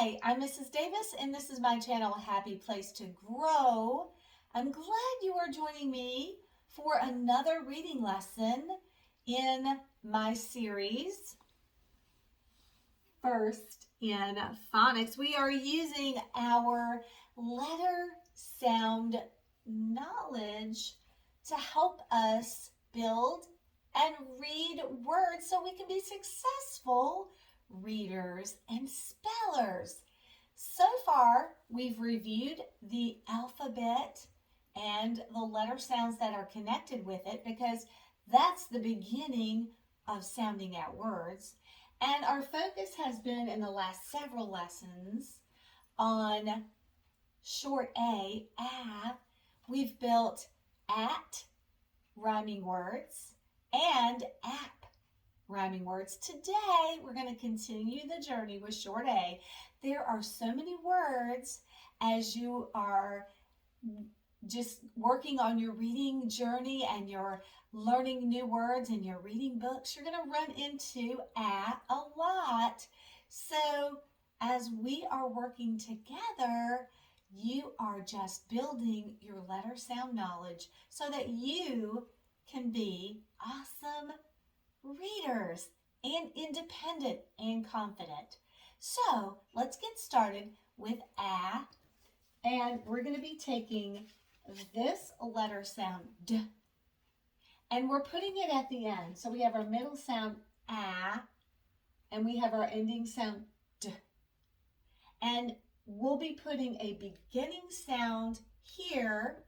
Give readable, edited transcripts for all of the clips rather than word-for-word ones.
Hi, I'm Mrs. Davis, and this is my channel, Happy Place to Grow. I'm glad you are joining me for another reading lesson in my series, First in Phonics. We are using our letter sound knowledge to help us build and read words so we can be successful readers and spellers. So far, we've reviewed the alphabet and the letter sounds that are connected with it because that's the beginning of sounding out words. And our focus has been in the last several lessons on short A, We've built at rhyming words and app rhyming words. Today, we're going to continue the journey with short A. There are so many words as you are just working on your reading journey and you're learning new words in your reading books. You're going to run into at a lot. So as we are working together, you are just building your letter sound knowledge so that you can be awesome readers and independent and confident. So let's get started with A, and we're going to be taking this letter sound D, and we're putting it at the end. So we have our middle sound A, and we have our ending sound D, and we'll be putting a beginning sound here.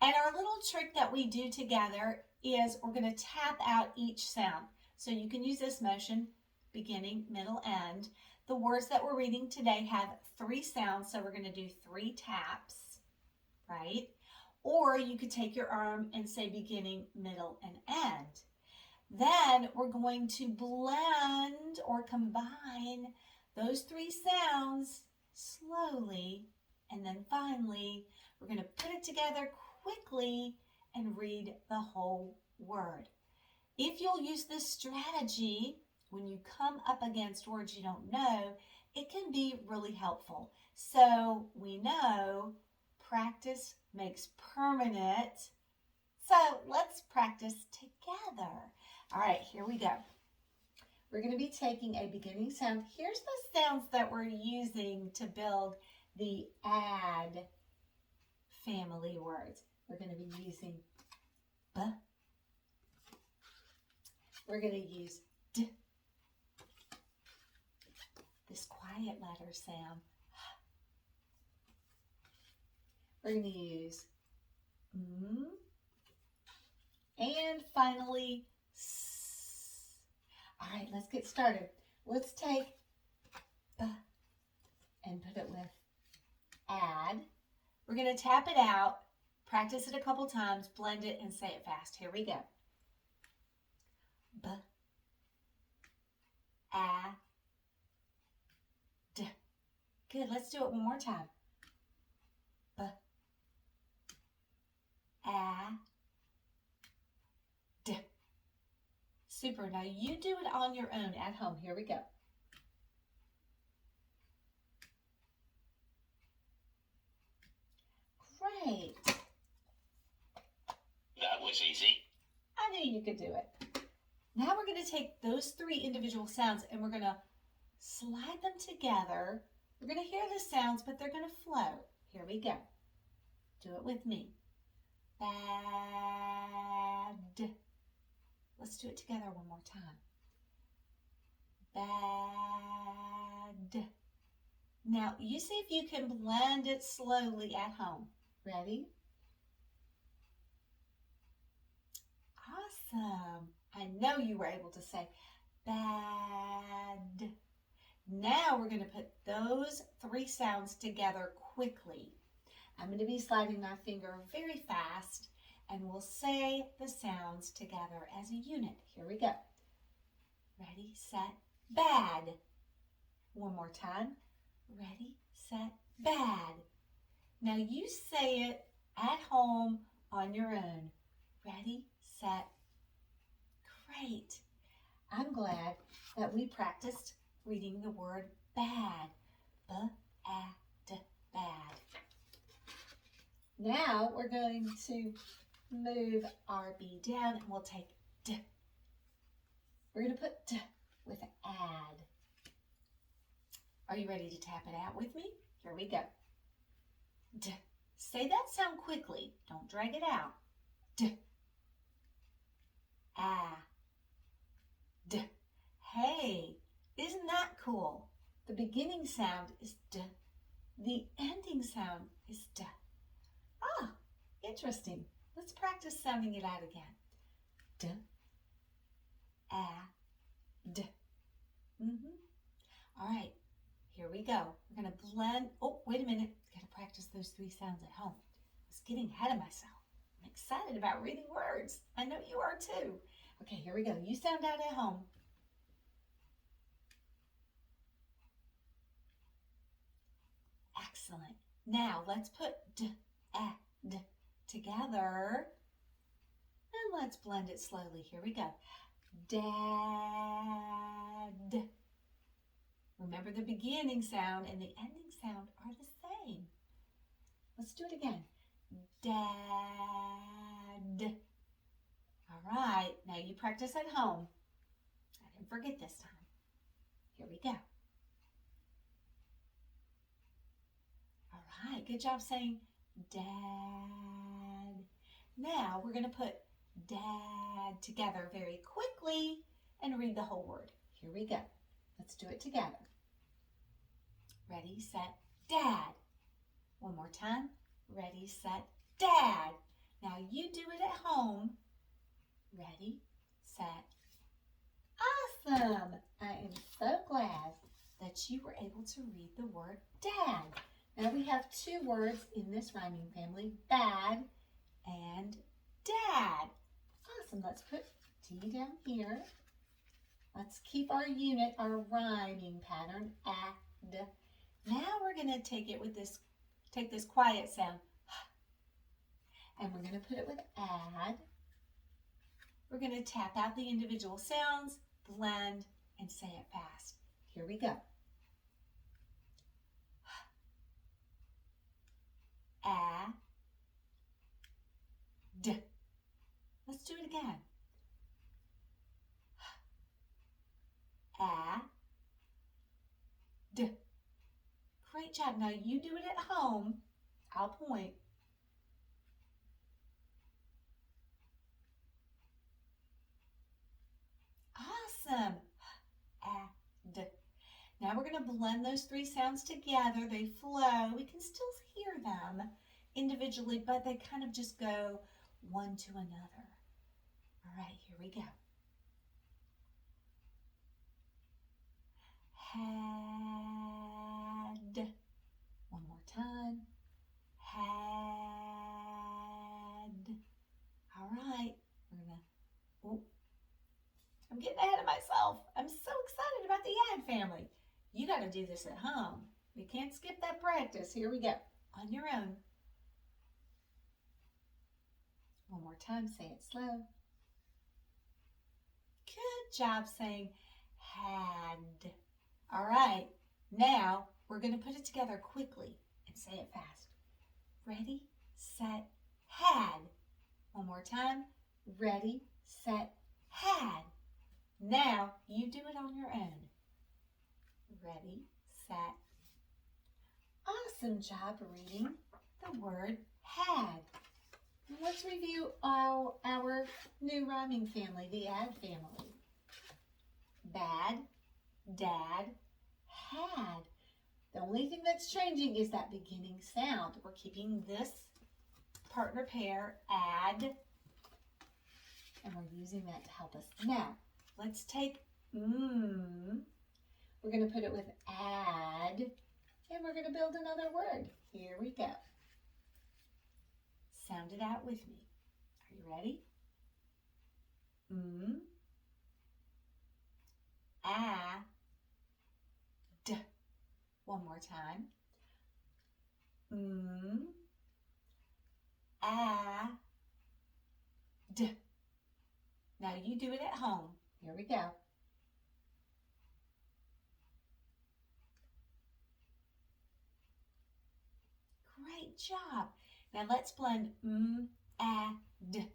And our little trick that we do together is we're going to tap out each sound. So you can use this motion, beginning, middle, end. The words that we're reading today have 3 sounds, so we're going to do 3 taps, right? Or you could take your arm and say beginning, middle, and end. Then we're going to blend or combine those 3 sounds slowly, and then finally we're going to put it together quickly and read the whole word. If you'll use this strategy when you come up against words you don't know, it can be really helpful. So we know practice makes permanent. So let's practice together. All right, here we go. We're going to be taking a beginning sound. Here's the sounds that we're using to build the add family words. We're going to be using B. We're going to use D. This quiet letter sound. We're going to use M. And finally, S. All right, let's get started. Let's take B and put it with add. We're going to tap it out, practice it a couple times, blend it, and say it fast. Here we go. B, a, d. Good, let's do it one more time. B, a, d. Super. Now you do it on your own at home. Here we go. Great. That was easy. I knew you could do it. Now we're going to take those 3 individual sounds and we're going to slide them together. We're going to hear the sounds, but they're going to flow. Here we go. Do it with me. Bad. Let's do it together one more time. Bad. Now, you see if you can blend it slowly at home. Ready? Awesome. I know you were able to say bad. Now we're going to put those 3 sounds together quickly. I'm going to be sliding my finger very fast and we'll say the sounds together as a unit. Here we go. Ready, set, bad. One more time. Ready, set, bad. Now you say it at home on your own. Ready, set, great. I'm glad that we practiced reading the word bad. B-A-D, bad. Now we're going to move our B down and we'll take D. We're going to put D with add. Are you ready to tap it out with me? Here we go. D. Say that sound quickly. Don't drag it out. D. Ah. D. Hey, isn't that cool? The beginning sound is D. The ending sound is D. Ah, interesting. Let's practice sounding it out again. D. Ah. D. All right, here we go. We're going to blend. Oh, wait a minute. Got to practice those 3 sounds at home. I was getting ahead of myself. I'm excited about reading words. I know you are too. Okay, here we go. You sound out at home. Excellent. Now let's put D, A, D together. And let's blend it slowly. Here we go. Dad. Remember, the beginning sound and the ending sound are the same. Let's do it again. Dad. All right, now you practice at home. I didn't forget this time. Here we go. All right, good job saying dad. Now we're going to put dad together very quickly and read the whole word. Here we go. Let's do it together. Ready, set, dad. One more time. Ready, set, dad. Now you do it at home. Ready, set. Awesome. I am so glad that you were able to read the word dad. Now we have 2 words in this rhyming family, bad and dad. Awesome. Let's put D down here. Let's keep our unit, our rhyming pattern, add. Now we're going to take this quiet sound, and we're going to put it with add. We're going to tap out the individual sounds, blend, and say it fast. Here we go. A, D. Let's do it again. A, D. Great job. Now you do it at home. I'll point. Awesome. A, D. Now we're going to blend those 3 sounds together. They flow. We can still hear them individually, but they kind of just go one to another. All right, here we go. Had. One more time. Had. All right, we're gonna, oh, I'm getting ahead of myself. I'm so excited about the add family. You got to do this at home. We can't skip that practice. Here we go. On your own. One more time, say it slow. Good job saying had. All right, now we're going to put it together quickly and say it fast. Ready, set, had. One more time. Ready, set, had. Now you do it on your own. Ready, set. Awesome job reading the word had. Let's review our new rhyming family, the add family. Bad, dad, had. The only thing that's changing is that beginning sound. We're keeping this partner pair, add, and we're using that to help us. Now, let's take we're going to put it with add, and we're going to build another word. Here we go. Sound it out with me. Are you ready? D. One more time. D. Now you do it at home. Here we go. job. Now let's blend d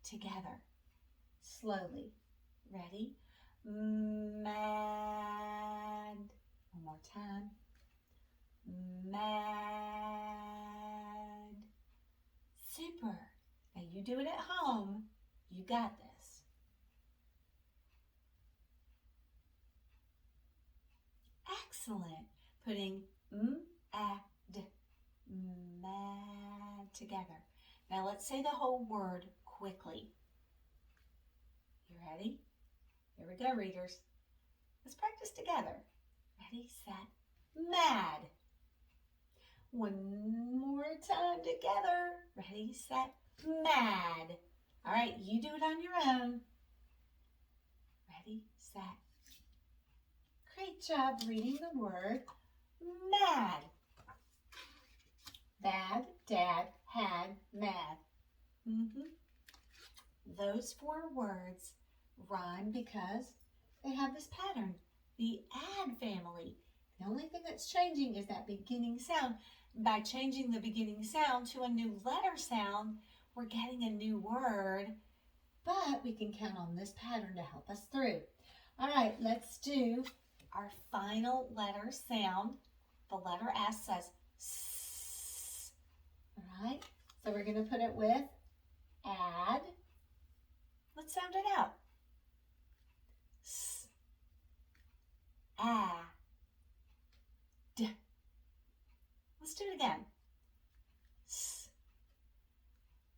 together. Slowly. Ready? Mad. One more time. Mad. Super. Now you do it at home. You got this. Excellent. Putting d, mad together. Now let's say the whole word quickly. You ready? Here we go, readers. Let's practice together. Ready, set, mad. One more time together. Ready, set, mad. All right, you do it on your own. Ready, set. Great job reading the word mad. Bad, dad, had, mad. Those 4 words rhyme because they have this pattern, the add family. The only thing that's changing is that beginning sound. By changing the beginning sound to a new letter sound, we're getting a new word, but we can count on this pattern to help us through. All right, let's do our final letter sound. The letter S says S. All right, so we're going to put it with add. Let's sound it out. S, a, d. Let's do it again. S,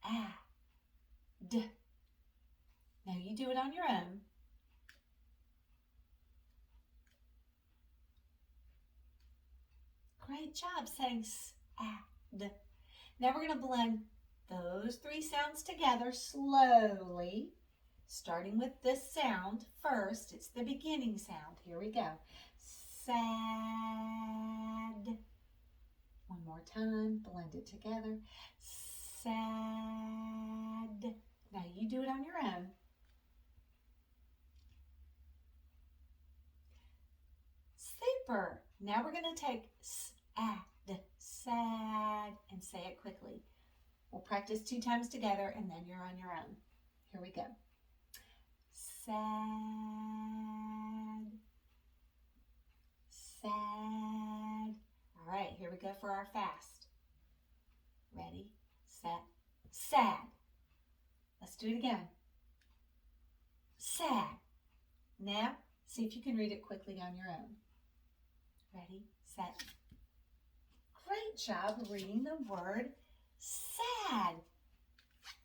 a, d. Now you do it on your own. Great job saying s, a, d. Now we're going to blend those 3 sounds together slowly, starting with this sound first. It's the beginning sound. Here we go. Sad. One more time. Blend it together. Sad. Now you do it on your own. Super. Now we're going to take sad, sad, and say it quickly. We'll practice 2 times together, and then you're on your own. Here we go. Sad, sad. All right, here we go for our fast. Ready, set, sad. Let's do it again. Sad. Now, see if you can read it quickly on your own. Ready, set. Great job reading the word sad.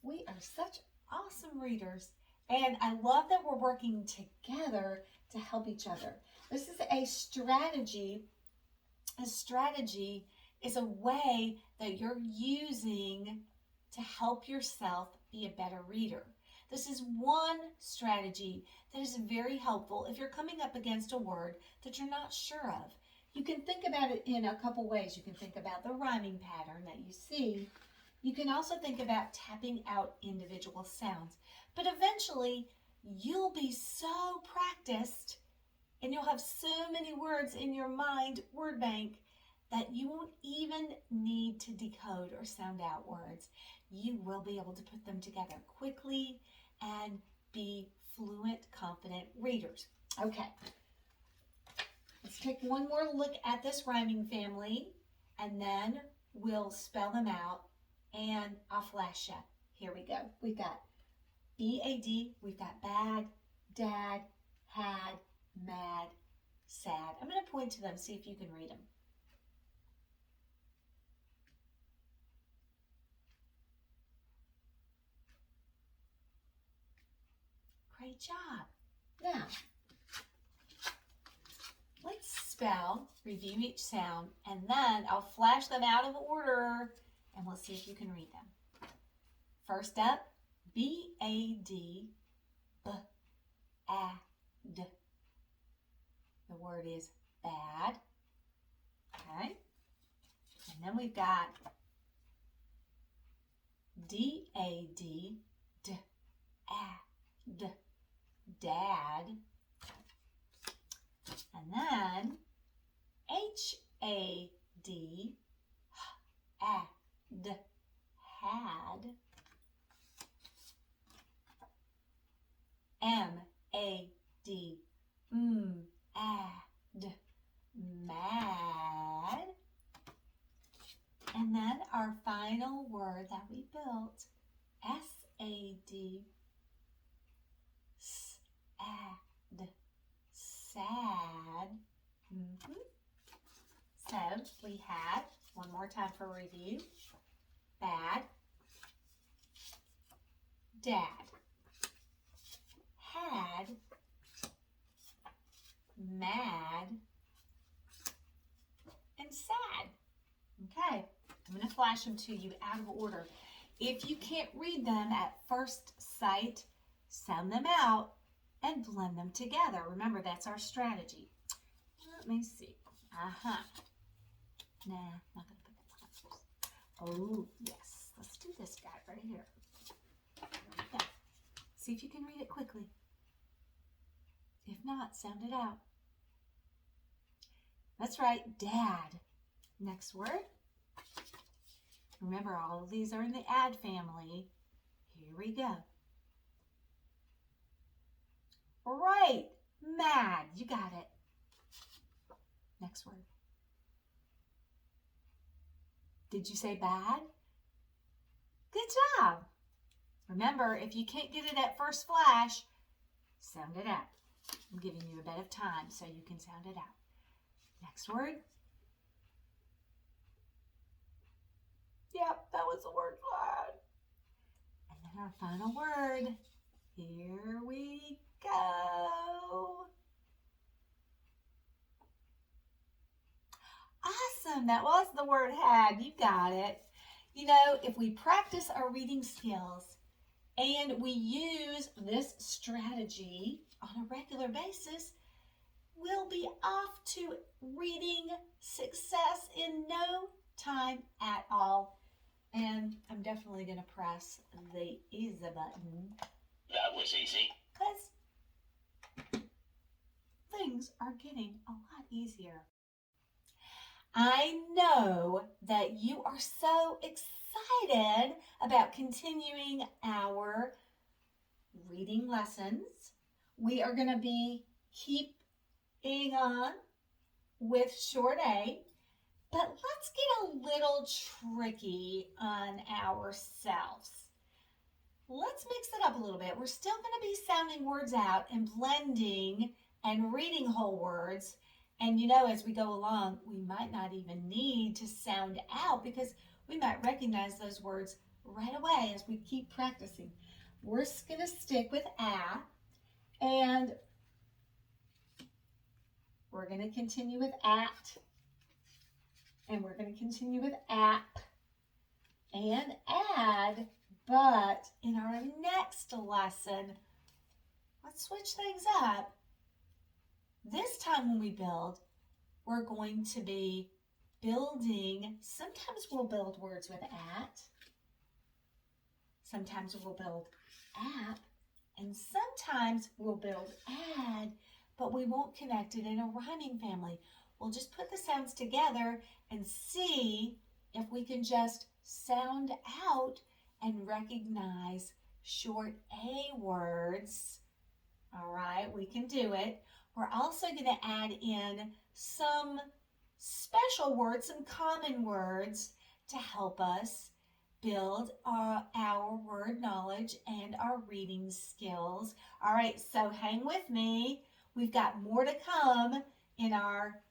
We are such awesome readers, and I love that we're working together to help each other. This is a strategy. A strategy is a way that you're using to help yourself be a better reader. This is one strategy that is very helpful if you're coming up against a word that you're not sure of. You can think about it in a couple ways. You can think about the rhyming pattern that you see. You can also think about tapping out individual sounds. But eventually, you'll be so practiced and you'll have so many words in your mind, word bank, that you won't even need to decode or sound out words. You will be able to put them together quickly and be fluent, confident readers. Okay. Let's take one more look at this rhyming family, and then we'll spell them out, and I'll flash you. Here we go. We've got B-A-D, we've got bad, dad, had, mad, sad. I'm going to point to them, see if you can read them. Great job. Now, let's spell, review each sound, and then I'll flash them out of order, and we'll see if you can read them. First up, B-A-D, b-a-d. The word is bad. Okay. And then we've got D-A-D, d-a-d, dad. And then H-A-D, had, M-A-D, add, mad. And then our final word that we built, S-A-D, sad, sad. So we had, one more time for review, bad, dad, had, mad, and sad. Okay, I'm going to flash them to you out of order. If you can't read them at first sight, sound them out and blend them together. Remember, that's our strategy. Let me see. Nah, not going to put that on first. Oh, yes. Let's do this guy right here. Yeah. See if you can read it quickly. If not, sound it out. That's right, dad. Next word. Remember, all of these are in the add family. Here we go. Right, mad. You got it. Next word. Did you say bad? Good job. Remember, if you can't get it at first flash, sound it out. I'm giving you a bit of time so you can sound it out. Next word. Yep, that was the word bad. And then our final word. Here we go. Awesome, that was the word had. You got it. You know, if we practice our reading skills and we use this strategy on a regular basis, we'll be off to reading success in no time at all. And I'm definitely going to press the easy button. That was easy. Because things are getting a lot easier. I know that you are so excited about continuing our reading lessons. We are going to be keeping on with short A, but let's get a little tricky on ourselves. Let's mix it up a little bit. We're still going to be sounding words out and blending and reading whole words. And you know, as we go along, we might not even need to sound out because we might recognize those words right away as we keep practicing. We're just going to stick with a, and we're going to continue with at, and we're going to continue with app and add, but in our next lesson, let's switch things up. This time when we build, we're going to be building, sometimes we'll build words with at, sometimes we'll build app, and sometimes we'll build add, but we won't connect it in a rhyming family. We'll just put the sounds together and see if we can just sound out and recognize short A words. All right, we can do it. We're also going to add in some special words, some common words to help us build our word knowledge and our reading skills. All right, so hang with me. We've got more to come in our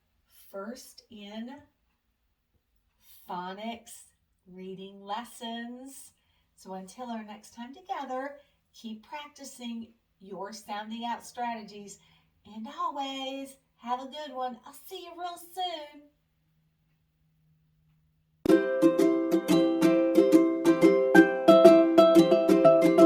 First in Phonics reading lessons. So until our next time together, keep practicing your sounding out strategies. And always, have a good one. I'll see you real soon.